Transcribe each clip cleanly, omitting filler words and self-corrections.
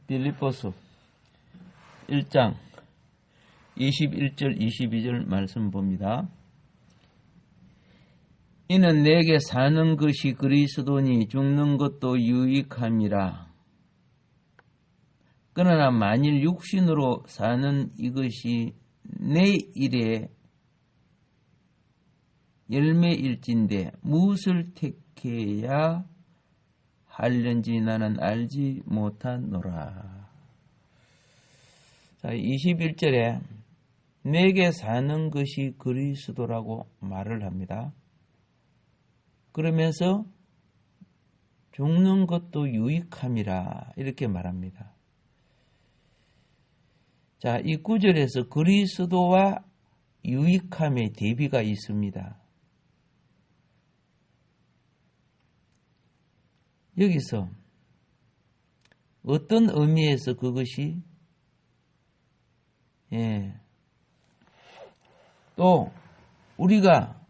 빌립보서 1장 21절 22절 말씀 봅니다. 이는 내게 사는 것이 그리스도니 죽는 것도 유익함이라. 그러나 만일 육신으로 사는 이것이 내 일의 열매일진데 무엇을 택해야 하려는지 나는 알지 못하노라. 자, 21절에 내게 사는 것이 그리스도라고 말을 합니다. 그러면서 죽는 것도 유익함이라 이렇게 말합니다. 자, 이 구절에서 그리스도와 유익함의 대비가 있습니다. 여기서 어떤 의미에서 그것이 또 우리가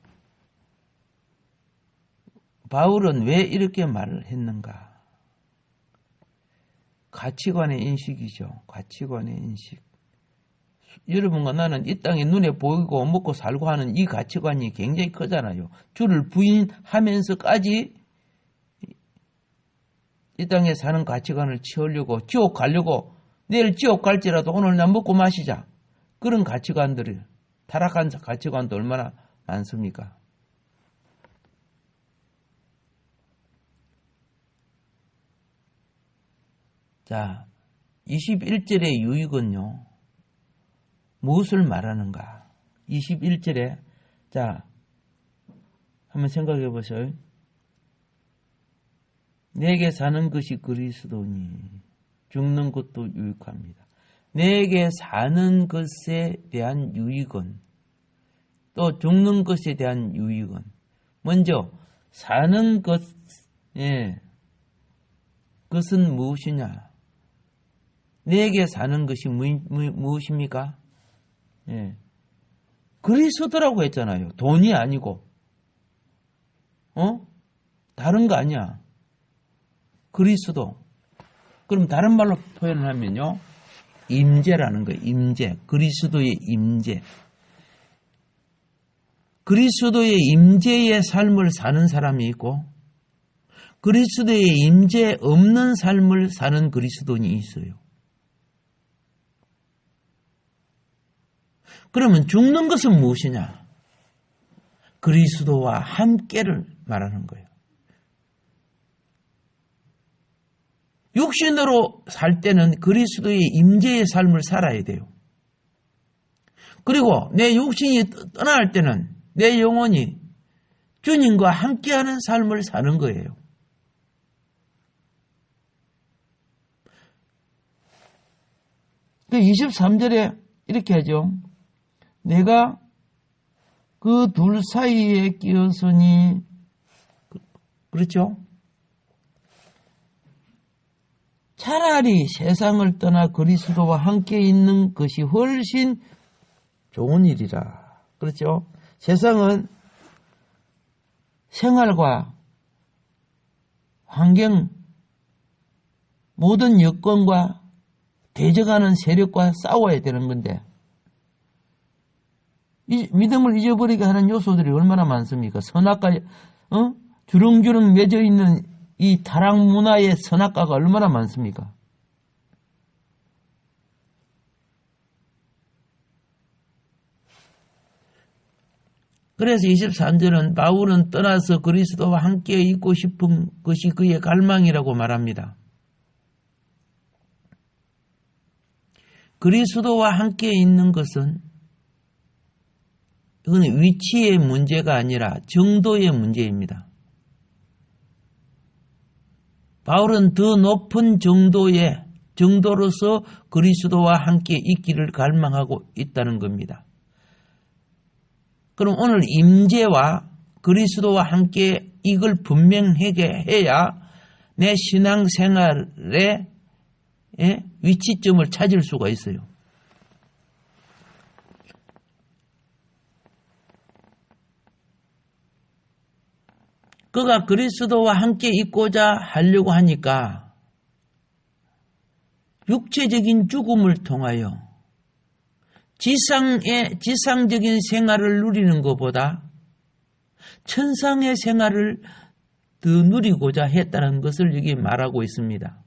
바울은 왜 이렇게 말을 했는가? 가치관의 인식이죠. 가치관의 인식. 여러분과 나는 이 땅에 눈에 보이고 먹고 살고 하는 이 가치관이 굉장히 크잖아요. 주를 부인하면서까지 이 땅에 사는 가치관을 채우려고 지옥 가려고 내일 지옥 갈지라도 오늘 나 먹고 마시자. 그런 가치관들이 타락한 가치관도 얼마나 많습니까? 자, 21절의 유익은요. 무엇을 말하는가? 21절에 자, 한번 생각해 보세요. 내게 사는 것이 그리스도니 죽는 것도 유익합니다. 내게 사는 것에 대한 유익은 또 죽는 것에 대한 유익은 먼저 사는 것, 그것은 무엇이냐? 내게 사는 것이 무엇입니까? 그리스도라고 했잖아요. 돈이 아니고, 다른 거 아니야. 그리스도. 그럼 다른 말로 표현을 하면요. 임재라는 거예요. 임재. 그리스도의 임재. 그리스도의 임재의 삶을 사는 사람이 있고 그리스도의 임재 없는 삶을 사는 그리스도인이 있어요. 그러면 죽는 것은 무엇이냐? 그리스도와 함께를 말하는 거예요. 육신으로 살 때는 그리스도의 임재의 삶을 살아야 돼요. 그리고 내 육신이 떠날 때는 내 영혼이 주님과 함께하는 삶을 사는 거예요. 그 23절에 이렇게 하죠. 내가 그 둘 사이에 끼었으니 그렇죠? 차라리 세상을 떠나 그리스도와 함께 있는 것이 훨씬 좋은 일이라. 그렇죠? 세상은 생활과 환경, 모든 여건과 대적하는 세력과 싸워야 되는 건데 이 믿음을 잊어버리게 하는 요소들이 얼마나 많습니까? 선악과 주렁주렁 맺어 있는 이 타락 문화의 선악과가 얼마나 많습니까? 그래서 23절은 바울은 떠나서 그리스도와 함께 있고 싶은 것이 그의 갈망이라고 말합니다. 그리스도와 함께 있는 것은 이건 위치의 문제가 아니라 정도의 문제입니다. 바울은 더 높은 정도로서 그리스도와 함께 있기를 갈망하고 있다는 겁니다. 그럼 오늘 임재와 그리스도와 함께 이걸 분명하게 해야 내 신앙생활의 위치점을 찾을 수가 있어요. 그가 그리스도와 함께 있고자 하려고 하니까 육체적인 죽음을 통하여 지상적인 생활을 누리는 것보다 천상의 생활을 더 누리고자 했다는 것을 여기 말하고 있습니다.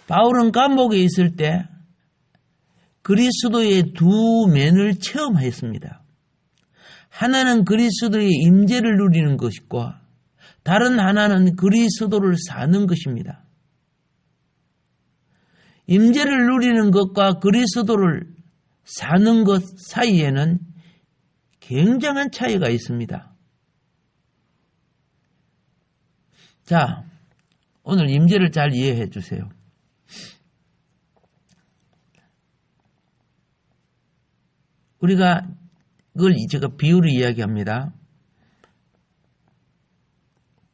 바울은 감옥에 있을 때 그리스도의 두 면을 체험했습니다. 하나는 그리스도의 임재를 누리는 것이고 다른 하나는 그리스도를 사는 것입니다. 임재를 누리는 것과 그리스도를 사는 것 사이에는 굉장한 차이가 있습니다. 자, 오늘 임재를 잘 이해해 주세요. 우리가 그걸 제가 비유로 이야기합니다.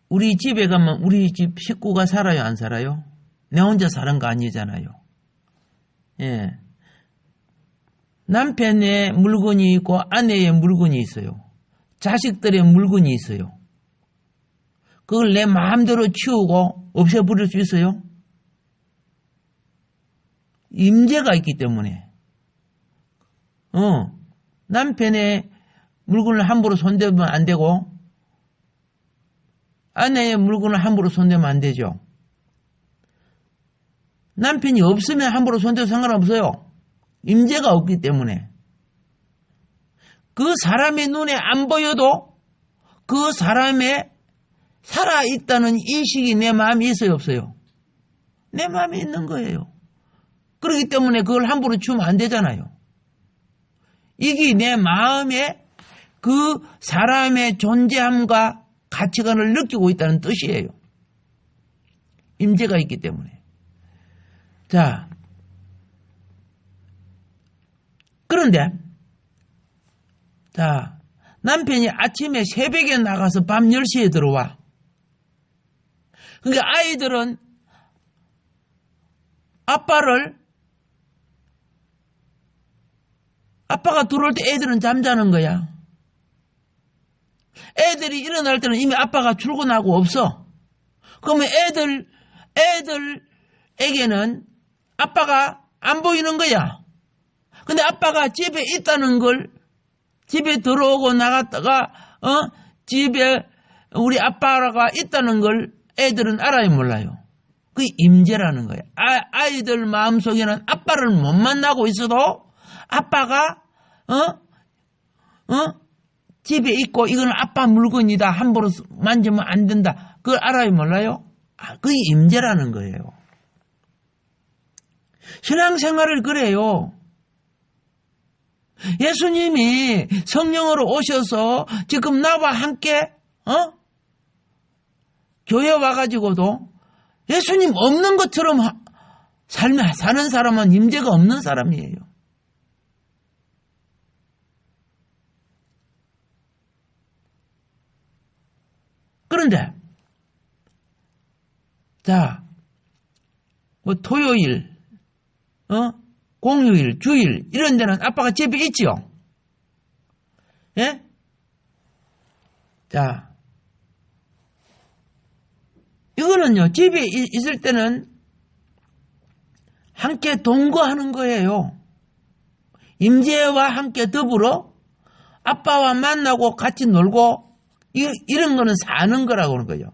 우리 집에 가면 우리 집 식구가 살아요, 안 살아요? 내 혼자 사는 거 아니잖아요. 예. 남편의 물건이 있고 아내의 물건이 있어요. 자식들의 물건이 있어요. 그걸 내 마음대로 치우고 없애버릴 수 있어요? 임재가 있기 때문에. 남편의 물건을 함부로 손대면 안 되고 아내의 물건을 함부로 손대면 안 되죠. 남편이 없으면 함부로 손대도 상관없어요. 임재가 없기 때문에. 그 사람의 눈에 안 보여도 그 사람의 살아있다는 인식이 내 마음에 있어요, 없어요? 내 마음에 있는 거예요. 그렇기 때문에 그걸 함부로 치우면 안 되잖아요. 이게 내 마음에 그 사람의 존재함과 가치관을 느끼고 있다는 뜻이에요. 임재가 있기 때문에. 자, 그런데 자, 남편이 아침에 새벽에 나가서 밤 10시에 들어와. 그러니까 아이들은 아빠가 들어올 때 애들은 잠자는 거야. 애들이 일어날 때는 이미 아빠가 출근하고 없어. 그러면 애들에게는 아빠가 안 보이는 거야. 근데 아빠가 집에 있다는 걸, 집에 들어오고 나갔다가, 집에 우리 아빠가 있다는 걸 애들은 알아요, 몰라요? 그게 임재라는 거예요. 아이들 마음속에는 아빠를 못 만나고 있어도 아빠가, 집에 있고 이건 아빠 물건이다. 함부로 만지면 안 된다. 그걸 알아요, 몰라요? 그게 임재라는 거예요. 신앙생활을 그래요. 예수님이 성령으로 오셔서 지금 나와 함께 교회 와가지고도 예수님 없는 것처럼 사는 사람은 임재가 없는 사람이에요. 그런데 자, 뭐 토요일, 공휴일, 주일 이런 데는 아빠가 집에 있지요. 예? 자, 이거는요, 집에 있을 때는 함께 동거하는 거예요. 임재와 함께 더불어 아빠와 만나고 같이 놀고 이런 거는 사는 거라고 하는 거예요.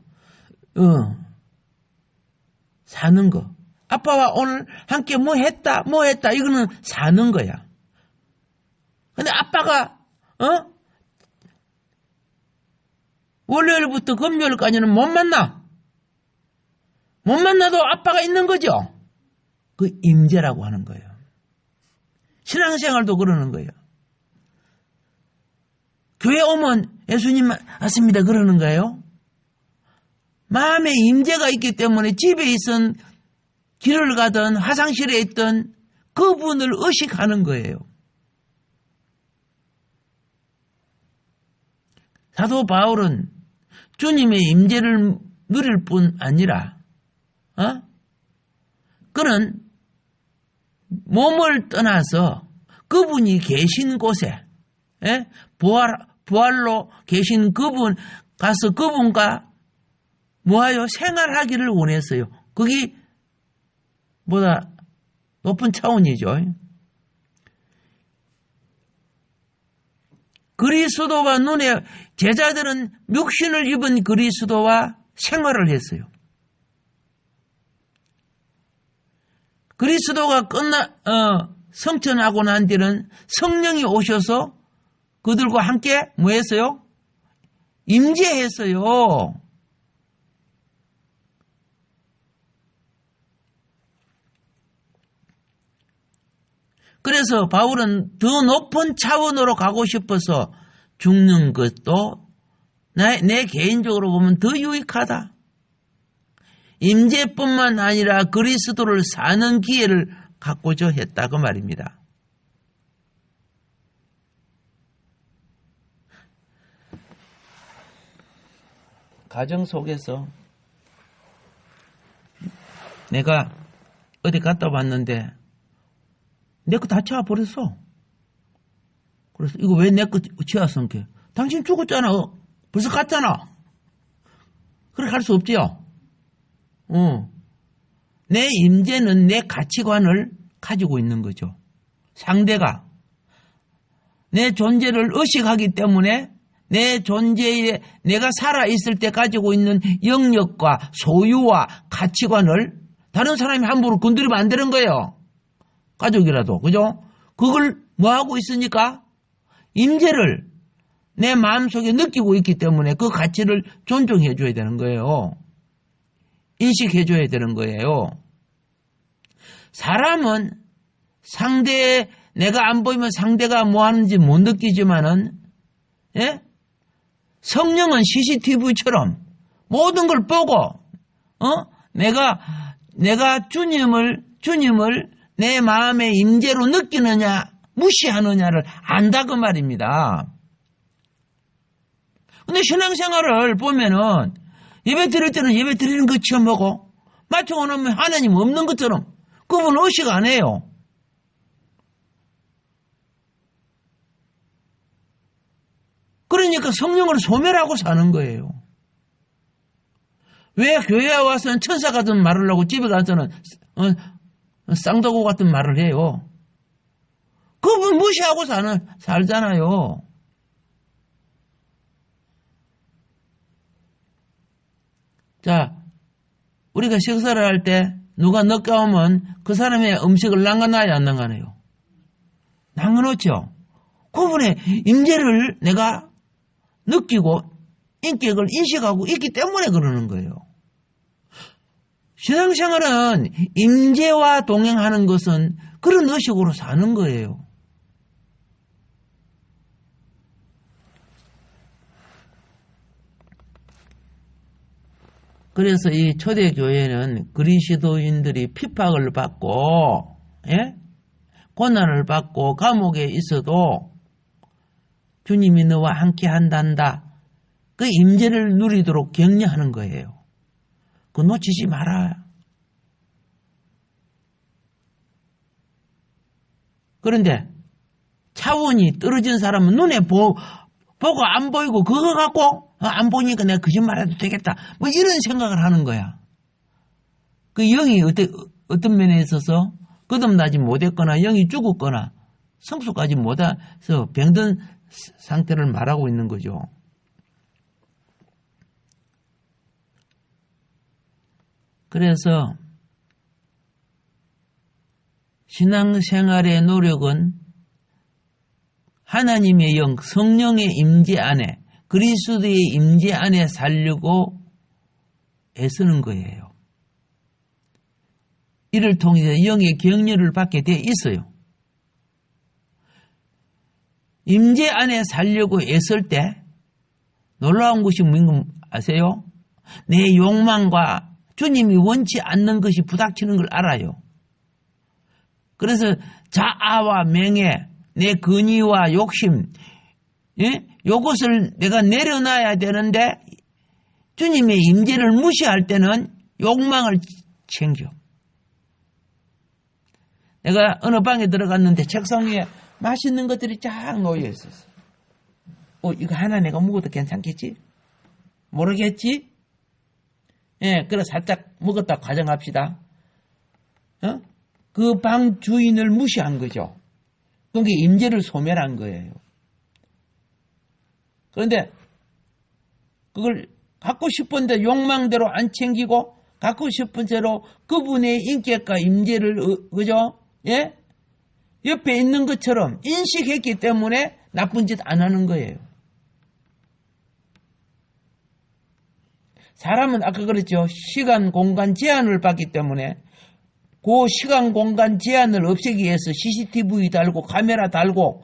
사는 거. 아빠와 오늘 함께 뭐 했다, 이거는 사는 거야. 근데 아빠가, 월요일부터 금요일까지는 못 만나. 못 만나도 아빠가 있는 거죠. 그 임재라고 하는 거예요. 신앙생활도 그러는 거예요. 교회 오면 예수님 왔습니다 그러는 거예요. 마음에 임재가 있기 때문에 집에 있은 길을 가든 화장실에 있든 그분을 의식하는 거예요. 사도 바울은 주님의 임재를 누릴 뿐 아니라 그는 몸을 떠나서 그분이 계신 곳에 부활로 계신 그분 가서 그분과 뭐하여 생활하기를 원했어요. 그게 보다 높은 차원이죠. 그리스도와 눈에 제자들은 육신을 입은 그리스도와 생활을 했어요. 그리스도가 성천하고 난 뒤는 성령이 오셔서 그들과 함께 뭐 했어요? 임재했어요. 그래서 바울은 더 높은 차원으로 가고 싶어서 죽는 것도 내 개인적으로 보면 더 유익하다. 임재뿐만 아니라 그리스도를 사는 기회를 갖고자 했다고 말입니다. 가정 속에서 내가 어디 갔다 왔는데 내 거 다 치워버렸어. 그래서 이거 왜 내 거 치웠어? 당신 죽었잖아. 벌써 갔잖아. 그렇게 할 수 없지요. 내 임재는 내 가치관을 가지고 있는 거죠. 상대가 내 존재를 의식하기 때문에 내 존재에 내가 살아있을 때 가지고 있는 영역과 소유와 가치관을 다른 사람이 함부로 건드리면 안 되는 거예요. 가족이라도, 그죠? 그걸 뭐 하고 있으니까? 임재를 내 마음속에 느끼고 있기 때문에 그 가치를 존중해 줘야 되는 거예요. 인식해 줘야 되는 거예요. 사람은 내가 안 보이면 상대가 뭐 하는지 못 느끼지만은, 예? 성령은 CCTV처럼 모든 걸 보고, 내가 주님을 내 마음의 임재로 느끼느냐, 무시하느냐를 안다 그 말입니다. 근데 신앙생활을 보면은 예배 드릴 때는 예배 드리는 것처럼 보고 맞춰놓으면 하나님 없는 것처럼 그분 의식 안 해요. 그러니까 성령을 소멸하고 사는 거예요. 왜 교회에 와서는 천사 같은 말을 하고 집에 가서는 쌍도구 같은 말을 해요. 그분 무시하고 살잖아요. 자, 우리가 식사를 할 때 누가 늦게 오면 그 사람의 음식을 남겨놔야 안 남겨놔요? 남겨놓죠. 그분의 임재를 내가 느끼고 인격을 인식하고 있기 때문에 그러는 거예요. 신앙생활은 임재와 동행하는 것은 그런 의식으로 사는 거예요. 그래서 이 초대교회는 그리스도인들이 핍박을 받고, 예? 고난을 받고 감옥에 있어도 주님이 너와 함께 한단다. 그 임재를 누리도록 격려하는 거예요. 그거 놓치지 마라. 그런데 차원이 떨어진 사람은 눈에 보고 안 보이고 그거 갖고 안 보니까 내가 거짓말해도 되겠다. 뭐 이런 생각을 하는 거야. 그 영이 어떤 면에 있어서 거듭나지 못했거나 영이 죽었거나 성숙하지 못해서 병든 상태를 말하고 있는 거죠. 그래서 신앙생활의 노력은 하나님의 영, 성령의 임재 안에, 그리스도의 임재 안에 살려고 애쓰는 거예요. 이를 통해서 영의 격려를 받게 돼 있어요. 임재 안에 살려고 애쓸 때 놀라운 것이 뭔지 아세요? 내 욕망과 주님이 원치 않는 것이 부닥치는 걸 알아요. 그래서 자아와 명예, 내 근위와 욕심, 예? 요것을 내가 내려놔야 되는데 주님의 임재를 무시할 때는 욕망을 챙겨. 내가 어느 방에 들어갔는데 책상 위에 맛있는 것들이 쫙 놓여 있었어. 이거 하나 내가 먹어도 괜찮겠지? 모르겠지? 예, 그래 살짝 먹었다 가정합시다. 그 방 주인을 무시한 거죠. 그게 임재를 소멸한 거예요. 그런데 그걸 갖고 싶은데 욕망대로 안 챙기고 갖고 싶은 대로 그분의 인격과 임재를 그죠? 예? 옆에 있는 것처럼 인식했기 때문에 나쁜 짓 안 하는 거예요. 사람은 아까 그랬죠. 시간, 공간 제한을 받기 때문에 그 시간, 공간 제한을 없애기 위해서 CCTV 달고 카메라 달고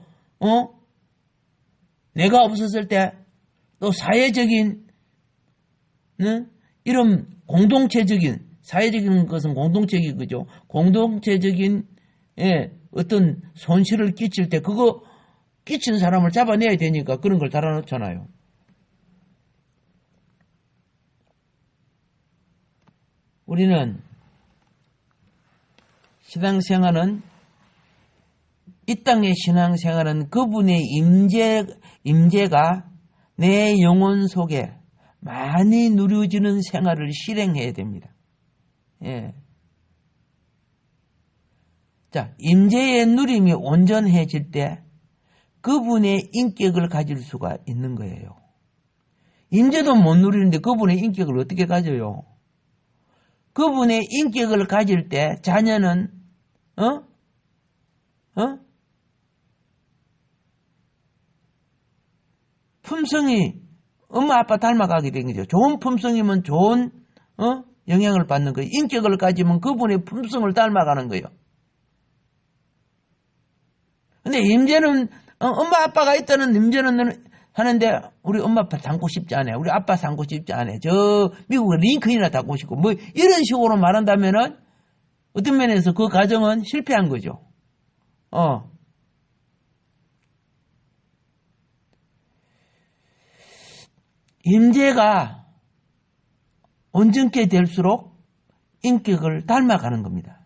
내가 없었을 때 또 사회적인 이런 공동체적인 사회적인 것은 공동체적인 거죠. 공동체적인 어떤 손실을 끼칠 때 그거 끼친 사람을 잡아내야 되니까 그런 걸 달아놓잖아요. 우리는 신앙생활은 이 땅의 신앙생활은 그분의 임재가 내 영혼 속에 많이 누려지는 생활을 실행해야 됩니다. 예. 자, 임재의 누림이 온전해질 때 그분의 인격을 가질 수가 있는 거예요. 임재도 못 누리는데 그분의 인격을 어떻게 가져요? 그분의 인격을 가질 때 자녀는 품성이 엄마 아빠 닮아가게 된 거죠. 좋은 품성이면 좋은 영향을 받는 거예요. 인격을 가지면 그분의 품성을 닮아가는 거예요. 근데 임재는 엄마 아빠가 있다는 임재는 하는데 우리 엄마 아빠 닮고 싶지 않아요. 우리 아빠 닮고 싶지 않아요. 저 미국의 링컨이나 닮고 싶고 뭐 이런 식으로 말한다면은 어떤 면에서 그 가정은 실패한 거죠. 임재가 온전케 될수록 인격을 닮아가는 겁니다.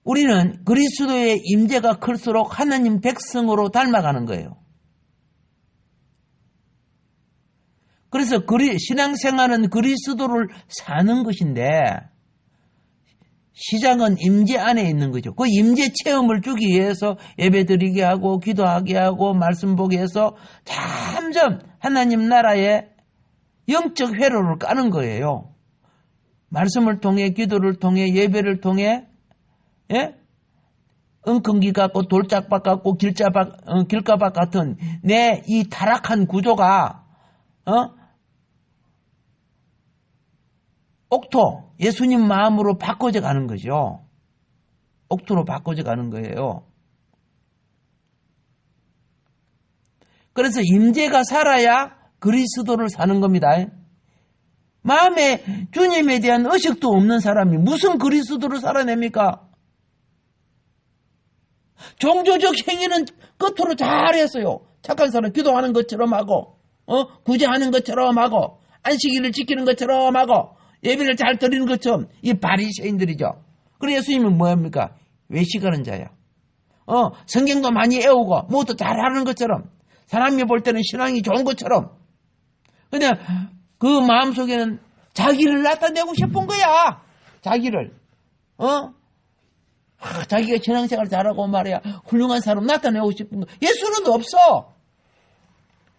우리는 그리스도의 임재가 클수록 하나님 백성으로 닮아가는 거예요. 그래서 신앙생활은 그리스도를 사는 것인데 시작은 임재 안에 있는 거죠. 그 임재 체험을 주기 위해서 예배드리게 하고 기도하게 하고 말씀 보게 해서 점점 하나님 나라의 영적 회로를 까는 거예요. 말씀을 통해 기도를 통해 예배를 통해 엉겅기 같고 돌짝밭 같고 길가밭 같은 내 이 타락한 구조가 옥토, 예수님 마음으로 바꿔져 가는 거죠. 옥토로 바꿔져 가는 거예요. 그래서 임재가 살아야 그리스도를 사는 겁니다. 마음에 주님에 대한 의식도 없는 사람이 무슨 그리스도를 살아냅니까? 종교적 행위는 끝으로 잘했어요. 착한 사람 기도하는 것처럼 하고 구제하는 것처럼 하고 안식일을 지키는 것처럼 하고 예배를 잘 드리는 것처럼 이 바리새인들이죠. 그래서 예수님은 뭐합니까? 외식하는 자야. 성경도 많이 외우고 뭐도 잘하는 것처럼 사람이 볼 때는 신앙이 좋은 것처럼 그냥 그 마음속에는 자기를 나타내고 싶은 거야. 자기를 자기가 신앙생활 잘하고 말이야 훌륭한 사람 나타내고 싶은 거. 예수는 없어.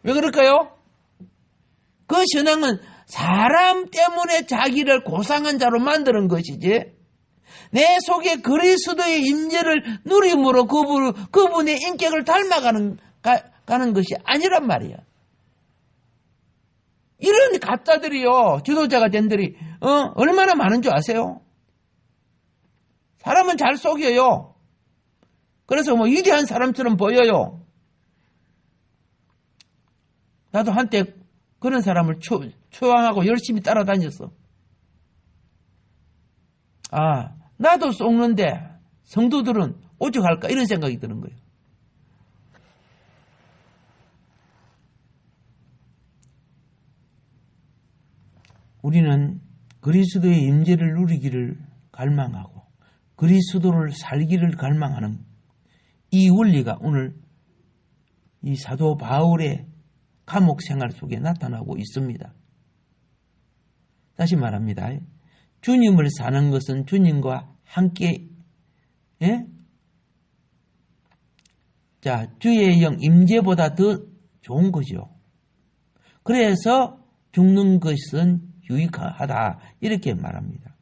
왜 그럴까요? 그 신앙은 사람 때문에 자기를 고상한 자로 만드는 것이지 내 속에 그리스도의 임재를 누림으로 그분의 인격을 닮아가는 것이 아니란 말이야. 이런 가짜들이요. 지도자가 된들이 얼마나 많은 줄 아세요? 사람은 잘 속여요. 그래서 뭐 위대한 사람처럼 보여요. 나도 한때 그런 사람을 초항하고 열심히 따라다녔어. 나도 속는데 성도들은 오죽할까 이런 생각이 드는 거예요. 우리는 그리스도의 임재를 누리기를 갈망하고 그리스도를 살기를 갈망하는 이 원리가 오늘 이 사도 바울의 감옥 생활 속에 나타나고 있습니다. 다시 말합니다. 주님을 사는 것은 주님과 함께, 예? 자, 주의 영 임재보다 더 좋은 거죠. 그래서 죽는 것은 유익하다 이렇게 말합니다.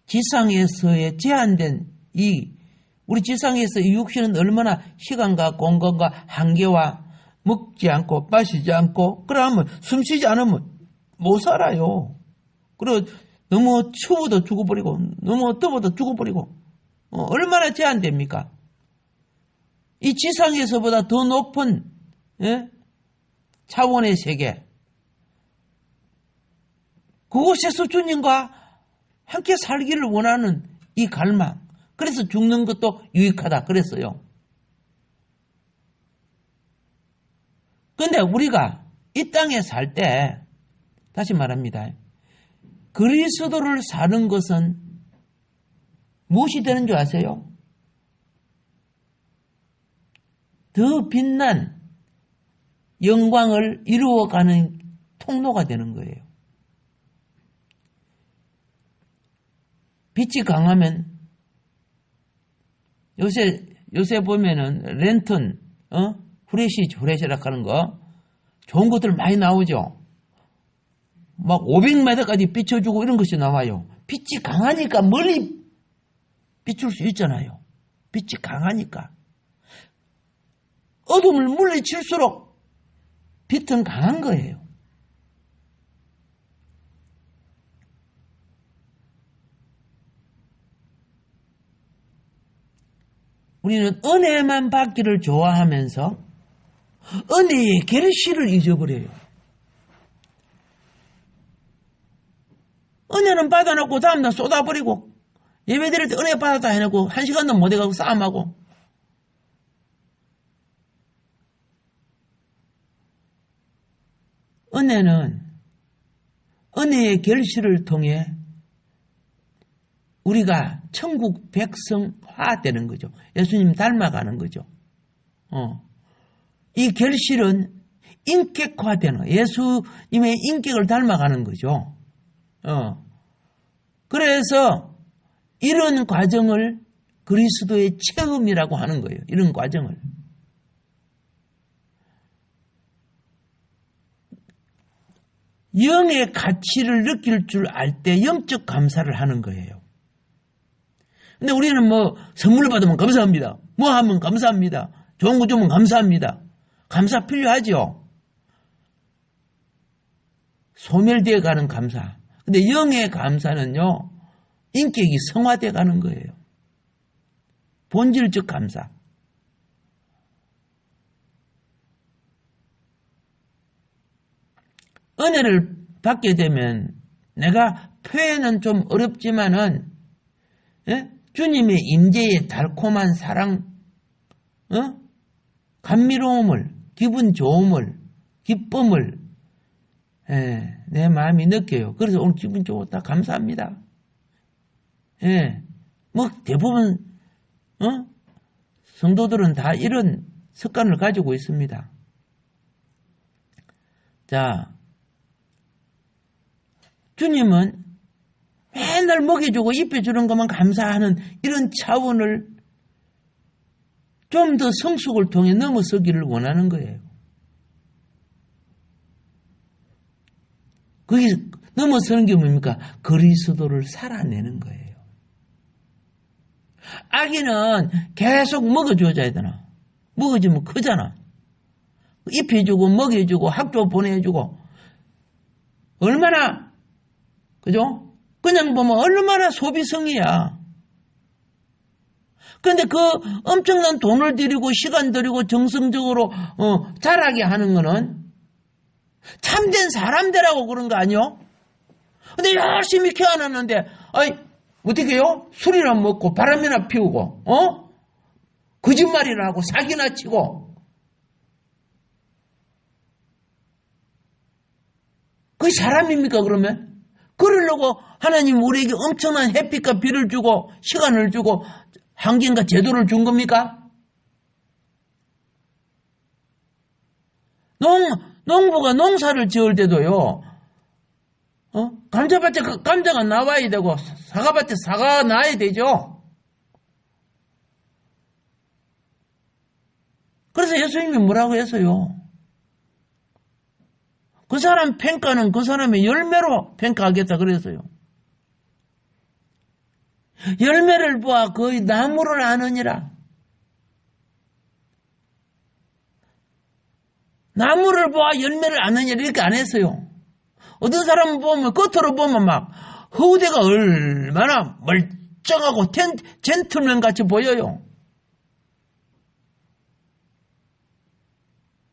지상에서의 제한된 우리 지상에서 이 육신은 얼마나 시간과 공간과 한계와 먹지 않고 마시지 않고 그러면 숨쉬지 않으면 못 살아요. 그리고 너무 추워도 죽어버리고 너무 더워도 죽어버리고 얼마나 제한됩니까? 이 지상에서보다 더 높은 차원의 세계 그곳에서 주님과 함께 살기를 원하는 이 갈망 그래서 죽는 것도 유익하다 그랬어요. 그런데 우리가 이 땅에 살 때 다시 말합니다. 그리스도를 사는 것은 무엇이 되는 줄 아세요? 더 빛난 영광을 이루어가는 통로가 되는 거예요. 빛이 강하면 요새 보면은 랜턴, 후레시락 하는 거 좋은 것들 많이 나오죠. 막 500m까지 비춰주고 이런 것이 나와요. 빛이 강하니까 멀리 비출 수 있잖아요. 빛이 강하니까. 어둠을 물리칠수록 빛은 강한 거예요. 우리는 은혜만 받기를 좋아하면서 은혜의 결실을 잊어버려요. 은혜는 받아놓고 다음날 쏟아버리고 예배 드릴 때 은혜 받았다 해놓고 1시간도 못 해가고 싸움하고 은혜는 은혜의 결실을 통해 우리가 천국 백성화 되는 거죠. 예수님 닮아가는 거죠. 이 결실은 인격화되는 예수님의 인격을 닮아가는 거죠. 그래서 이런 과정을 그리스도의 체험이라고 하는 거예요. 이런 과정을. 영의 가치를 느낄 줄 알 때 영적 감사를 하는 거예요. 근데 우리는 뭐 선물 받으면 감사합니다. 뭐 하면 감사합니다. 좋은 거 주면 감사합니다. 감사 필요하죠. 소멸되어 가는 감사. 근데 영의 감사는요. 인격이 성화되어 가는 거예요. 본질적 감사. 은혜를 받게 되면 내가 표현은 좀 어렵지만은 주님의 임재의 달콤한 사랑, 감미로움을, 기분 좋음을, 기쁨을 내 마음이 느껴요. 그래서 오늘 기분 좋다 감사합니다. 뭐 대부분 성도들은 다 이런 습관을 가지고 있습니다. 자, 주님은 맨날 먹여주고 입혀주는 것만 감사하는 이런 차원을 좀 더 성숙을 통해 넘어서기를 원하는 거예요. 그게 넘어서는 게 뭡니까? 그리스도를 살아내는 거예요. 아기는 계속 먹어줘야 되나? 먹어주면 크잖아. 입혀주고 먹여주고 학교 보내주고 얼마나 그죠? 그냥 보면 얼마나 소비성이야. 그런데 그 엄청난 돈을 들이고 시간 들이고 정성적으로 자라게 하는 거는 참된 사람들하고 그런 거 아니요? 근데 열심히 키워놨는데 어떻게 해요? 술이나 먹고 바람이나 피우고 거짓말이나 하고 사기나 치고 그게 사람입니까 그러면? 그러려고 하나님 우리에게 엄청난 햇빛과 비를 주고 시간을 주고 환경과 제도를 준 겁니까? 농부가 농사를 지을 때도요. 감자밭에 감자가 나와야 되고, 사과밭에 사과가 나야 되죠. 그래서 예수님이 뭐라고 했어요? 그 사람 평가는 그 사람의 열매로 평가하겠다 그랬어요. 열매를 보아 거의 나무를 아느니라. 나무를 보아 열매를 아느니라 이렇게 안 했어요. 어떤 사람을 보면 겉으로 보면 막 허우대가 얼마나 멀쩡하고 젠틀맨 같이 보여요.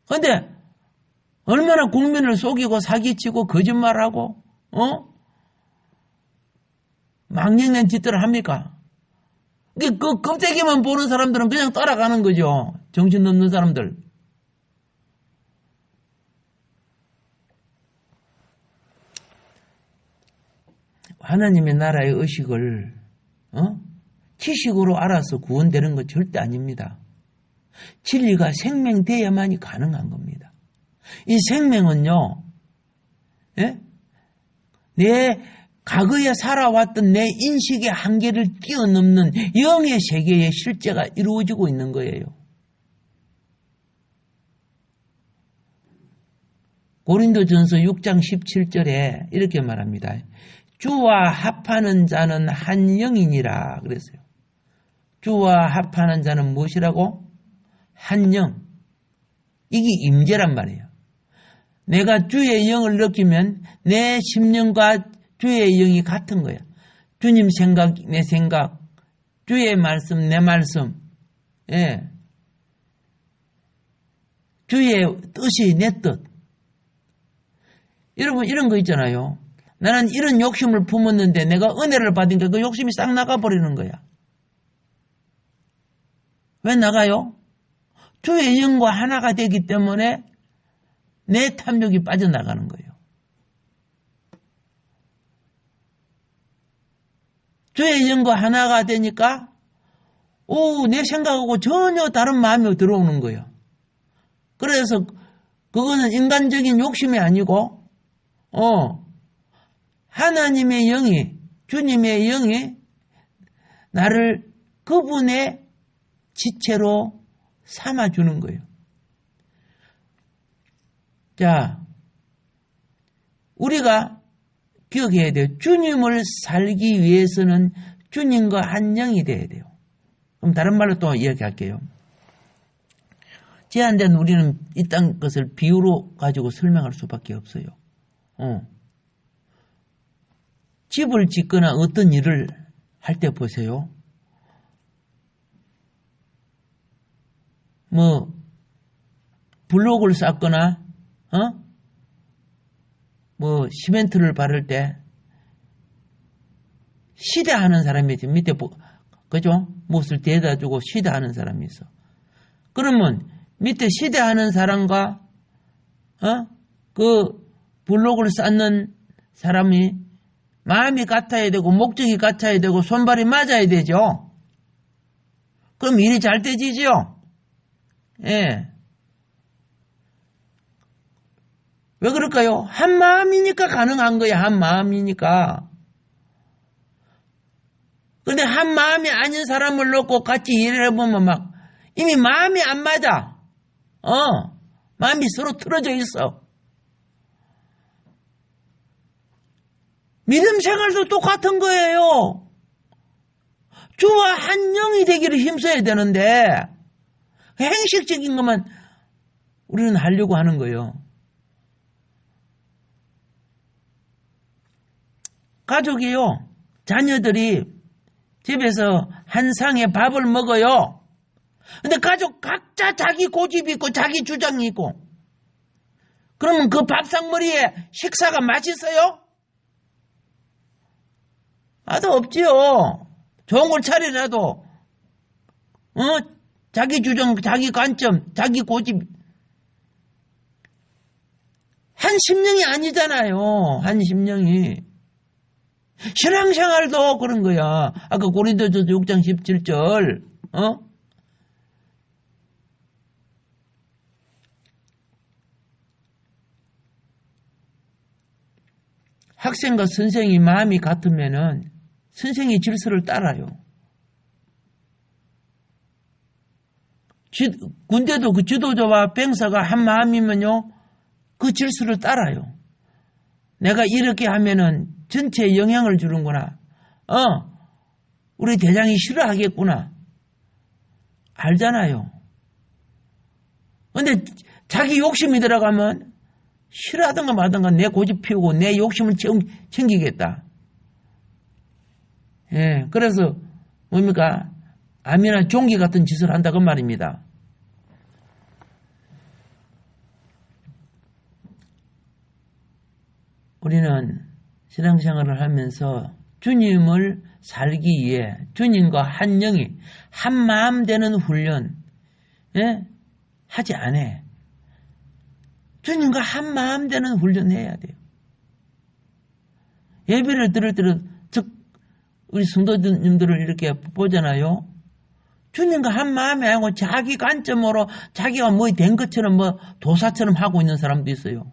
그런데 얼마나 국민을 속이고 사기치고 거짓말하고 망령된 짓들을 합니까? 그 껍데기만 보는 사람들은 그냥 따라가는 거죠. 정신없는 사람들. 하나님의 나라의 의식을 지식으로 알아서 구원되는 건 절대 아닙니다. 진리가 생명돼야만이 가능한 겁니다. 이 생명은요, 예? 내 과거에 살아왔던 내 인식의 한계를 뛰어넘는 영의 세계의 실제가 이루어지고 있는 거예요. 고린도전서 6장 17절에 이렇게 말합니다. 주와 합하는 자는 한 영이니라 그랬어요. 주와 합하는 자는 무엇이라고? 한 영. 이게 임재란 말이에요. 내가 주의 영을 느끼면 내 심령과 주의 영이 같은 거야. 주님 생각, 내 생각, 주의 말씀, 내 말씀, 예. 주의 뜻이 내 뜻. 여러분, 이런 거 있잖아요. 나는 이런 욕심을 품었는데 내가 은혜를 받으니까 그 욕심이 싹 나가버리는 거야. 왜 나가요? 주의 영과 하나가 되기 때문에 내 탐욕이 빠져나가는 거예요. 주의 영과 하나가 되니까 내 생각하고 전혀 다른 마음이 들어오는 거예요. 그래서 그거는 인간적인 욕심이 아니고 하나님의 영이, 주님의 영이 나를 그분의 지체로 삼아주는 거예요. 자, 우리가 기억해야 돼요. 주님을 살기 위해서는 주님과 한 영이 돼야 돼요. 그럼 다른 말로 또 이야기할게요. 제한된 우리는 이 땅 것을 비유로 가지고 설명할 수밖에 없어요. 집을 짓거나 어떤 일을 할 때 보세요. 블록을 쌓거나, 시멘트를 바를 때, 시대하는 사람이 있지. 밑에, 그죠? 못을 대다 주고 시대하는 사람이 있어. 그러면, 밑에 시대하는 사람과, 그 블록을 쌓는 사람이 마음이 같아야 되고, 목적이 같아야 되고, 손발이 맞아야 되죠? 그럼 일이 잘 되지죠? 예. 왜 그럴까요? 한 마음이니까 가능한 거야, 한 마음이니까. 근데 한 마음이 아닌 사람을 놓고 같이 일을 해보면 막, 이미 마음이 안 맞아. 마음이 서로 틀어져 있어. 믿음 생활도 똑같은 거예요. 주와 한 영이 되기를 힘써야 되는데, 행식적인 것만 우리는 하려고 하는 거예요. 가족이요, 자녀들이 집에서 한 상에 밥을 먹어요. 근데 가족 각자 자기 고집이 있고 자기 주장이 있고, 그러면 그 밥상머리에 식사가 맛있어요? 맛도 없지요. 좋은 걸 차리라도 자기 주장, 자기 관점, 자기 고집. 한 심령이 아니잖아요. 한 심령이. 신앙생활도 그런 거야. 아까 고린도전서 6장 17절. 학생과 선생이 마음이 같으면은 선생이 질서를 따라요. 군대도 그 지도자와 병사가 한 마음이면요, 그 질서를 따라요. 내가 이렇게 하면은 전체에 영향을 주는구나. 우리 대장이 싫어하겠구나. 알잖아요. 근데 자기 욕심이 들어가면 싫어하든가 말든가 내 고집 피우고 내 욕심을 챙기겠다. 예, 그래서 뭡니까? 암이나 종기 같은 짓을 한다고 말입니다. 우리는 신앙생활을 하면서 주님을 살기 위해 주님과 한 영이 한 마음 되는 훈련, 예? 하지 않아. 주님과 한 마음 되는 훈련 해야 돼요. 예배를 들을 때는 우리 성도님들을 이렇게 보잖아요. 주님과 한 마음이 아니고 자기 관점으로 자기가 뭐 된 것처럼 뭐 도사처럼 하고 있는 사람도 있어요.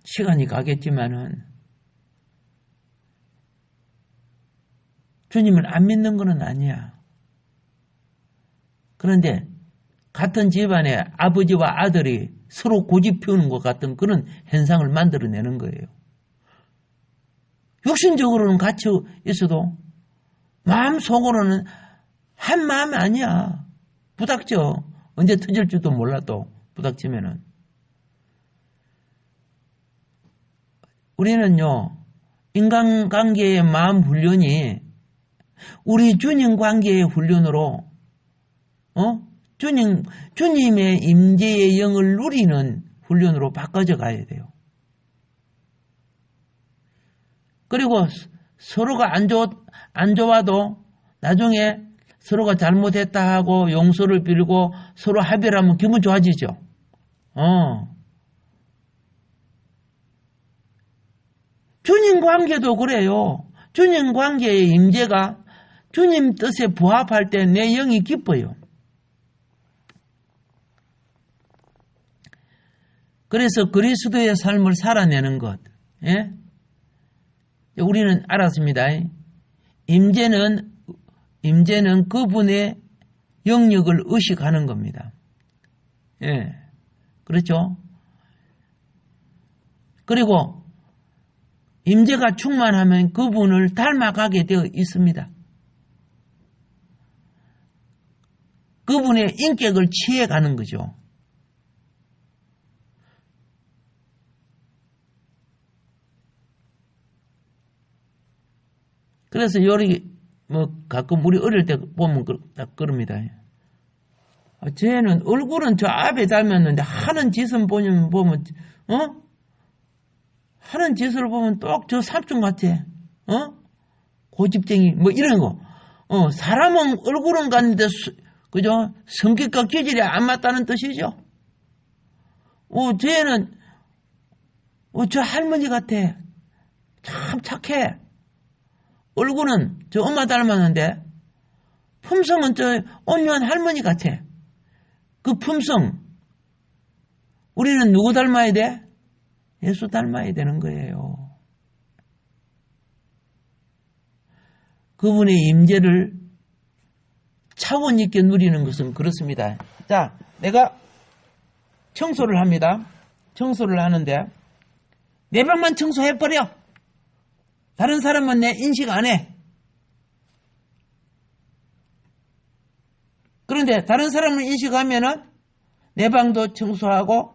시간이 가겠지만은 주님을 안 믿는 것은 아니야. 그런데 같은 집안에 아버지와 아들이 서로 고집 피우는 것 같은 그런 현상을 만들어내는 거예요. 육신적으로는 같이 있어도 마음속으로는 한 마음이 아니야. 부닥쳐. 언제 터질지도 몰라도 부닥치면은. 우리는요, 인간관계의 마음 훈련이 우리 주님 관계의 훈련으로, 주님의 임재의 영을 누리는 훈련으로 바꿔져 가야 돼요. 그리고 서로가 안 좋아도 나중에 서로가 잘못했다 하고 용서를 빌고 서로 합의를 하면 기분 좋아지죠. 주님 관계도 그래요. 주님 관계의 임재가 주님 뜻에 부합할 때 내 영이 기뻐요. 그래서 그리스도의 삶을 살아내는 것. 예? 우리는 알았습니다. 임재는 그분의 영역을 의식하는 겁니다. 예. 그렇죠? 그리고 임재가 충만하면 그분을 닮아가게 되어 있습니다. 그분의 인격을 취해가는 거죠. 그래서 가끔 우리 어릴 때 보면 딱 그럽니다. 쟤는 얼굴은 저 앞에 닮았는데 하는 짓은 보면, 하는 짓을 보면 똑 저 삼촌 같아. 고집쟁이, 뭐 이런 거. 사람은 얼굴은 같은데, 그죠? 성격과 기질이 안 맞다는 뜻이죠. 쟤는, 저 할머니 같아. 참 착해. 얼굴은 저 엄마 닮았는데, 품성은 저 온유한 할머니 같아. 그 품성, 우리는 누구 닮아야 돼? 예수 닮아야 되는 거예요. 그분의 임재를 차원 있게 누리는 것은 그렇습니다. 자, 내가 청소를 합니다. 청소를 하는데 내 방만 청소해버려. 다른 사람은 내 인식 안 해. 그런데 다른 사람을 인식하면은 내 방도 청소하고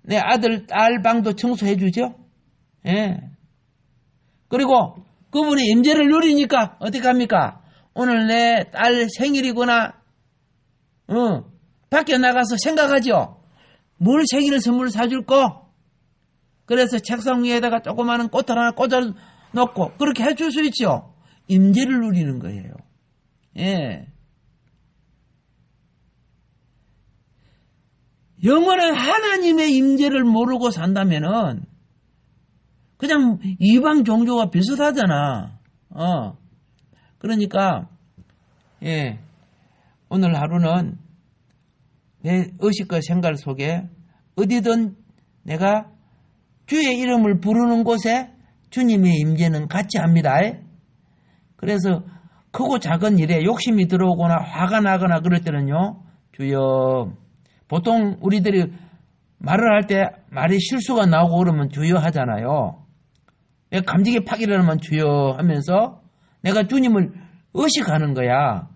내 아들, 딸 방도 청소해 주죠. 예. 그리고 그분의 임재를 누리니까 어떻게 합니까? 오늘 내 딸 생일이구나. 밖에 나가서 생각하죠. 뭘 생일 선물 사줄까? 그래서 책상 위에다가 조그마한 꽃을 하나 꽂아 놓고 그렇게 해줄 수 있죠. 임재를 누리는 거예요. 예. 영원한 하나님의 임재를 모르고 산다면은 그냥 이방 종교가 비슷하잖아. 그러니까 예, 오늘 하루는 내 의식과 생각 속에 어디든 내가 주의 이름을 부르는 곳에 주님의 임재는 같이 합니다. 그래서 크고 작은 일에 욕심이 들어오거나 화가 나거나 그럴 때는요, 주여, 보통 우리들이 말을 할 때 말이 실수가 나오고 그러면 주여 하잖아요. 내가 감정이 팍 일어나면 주여 하면서 내가 주님을 의식하는 거야.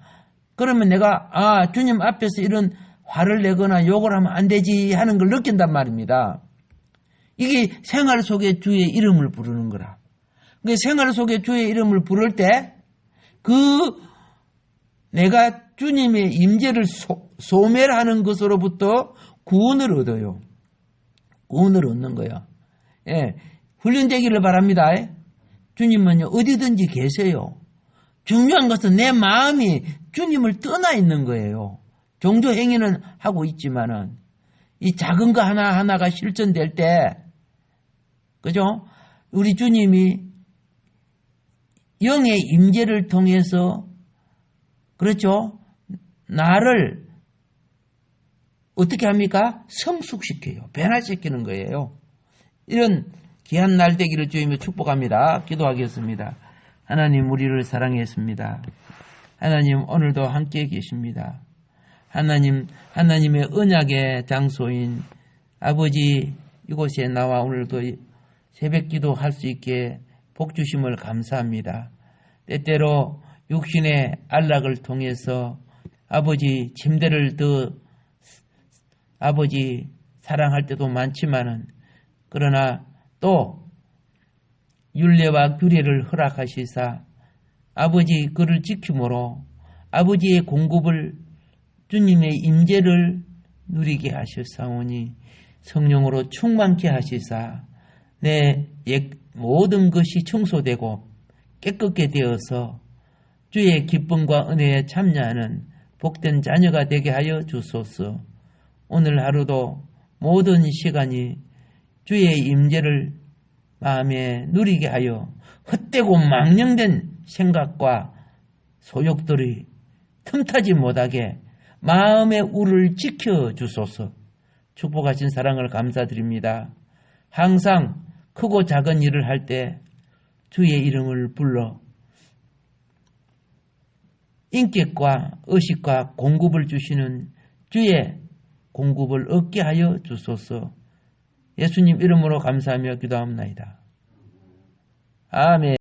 그러면 내가 주님 앞에서 이런 화를 내거나 욕을 하면 안 되지 하는 걸 느낀단 말입니다. 이게 생활 속에 주의 이름을 부르는 거라. 그 생활 속에 주의 이름을 부를 때 내가 주님의 임재를 소멸하는 것으로부터 구원을 얻어요. 구원을 얻는 거야. 예, 훈련되기를 바랍니다. 주님은요, 어디든지 계세요. 중요한 것은 내 마음이 주님을 떠나 있는 거예요. 종교 행위는 하고 있지만은 이 작은 거 하나하나가 실천될 때, 그죠? 우리 주님이 영의 임재를 통해서, 그렇죠? 나를 어떻게 합니까? 성숙시켜요. 변화시키는 거예요. 이런 귀한 날 되기를 주님이 축복합니다. 기도하겠습니다. 하나님, 우리를 사랑했습니다. 하나님, 오늘도 함께 계십니다. 하나님, 하나님의 언약의 장소인 아버지, 이곳에 나와 오늘도 새벽 기도할 수 있게 복 주심을 감사합니다. 때때로 육신의 안락을 통해서 아버지 침대를 더 아버지 사랑할 때도 많지만은, 그러나 또 율례와 규례를 허락하시사 아버지 그를 지킴으로 아버지의 공급을 주님의 임재를 누리게 하셨사오니 성령으로 충만케 하시사 내 모든 것이 청소되고 깨끗게 되어서 주의 기쁨과 은혜에 참여하는 복된 자녀가 되게 하여 주소서. 오늘 하루도 모든 시간이 주의 임재를 마음에 누리게 하여 헛되고 망령된 생각과 소욕들이 틈타지 못하게 마음의 우를 지켜주소서. 축복하신 사랑을 감사드립니다. 항상 크고 작은 일을 할 때 주의 이름을 불러 인격과 의식과 공급을 주시는 주의 공급을 얻게 하여 주소서. 예수님 이름으로 감사하며 기도합니다. 아멘.